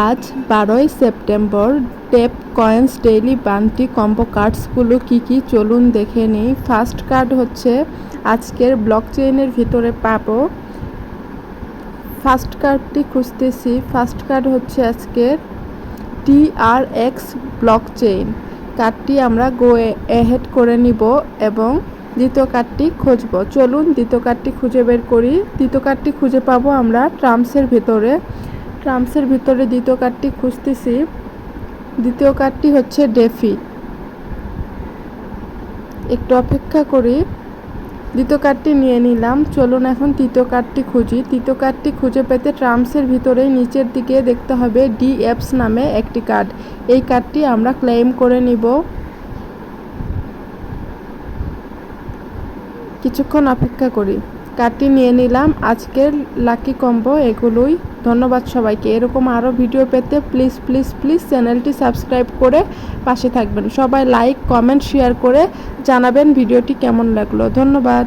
আজ 12ই September. Tap coins daily bounty combo কার্ডসগুলো কি চলুন দেখে নিই। ফার্স্ট কার্ড হচ্ছে আজকের ব্লকচেইনের ভিতরে পাবো। ফার্স্ট কার্ডটি খুঁজতেছি। ফার্স্ট কার্ড হচ্ছে আজকের TRX ব্লকচেইন। কার্ডটি আমরা গো এহেড করে নিব এবং দ্বিতীয় কার্ডটি খুঁজব। চলুন দ্বিতীয় কার্ডটি খুঁজে বের করি। দ্বিতীয় কার্ডটি খুঁজে পাবো আমরা ট্রাম্পসের ভিতরে। ট্রাম্পসের ভিতরে দ্বিতীয় কার্ডটি খুঁজতেছি। দ্বিতীয় কার্ডটি হচ্ছে ডেফি। একটু অপেক্ষা করি। দ্বিতীয় কার্ডটি নিয়ে নিলাম। চলুন এখন তৃতীয় কার্ডটি খুঁজি। তৃতীয় কার্ডটি খুঁজে পেতে ট্রাম্পসের ভিতরে নিচের দিকে দেখতে হবে DFs নামে একটি কার্ড। এই কার্ডটি আমরা ক্লেম করে নিব। কিছুক্ষণ অপেক্ষা করি। কার্ডটি নিয়ে নিলাম। আজকের লাকি কম্বো এগুলোই। ধন্যবাদ সবাইকে। এরকম আরও ভিডিও পেতে প্লিজ চ্যানেলটি সাবস্ক্রাইব করে পাশে থাকবেন। সবাই লাইক কমেন্ট শেয়ার করে জানাবেন ভিডিওটি কেমন লাগলো। ধন্যবাদ।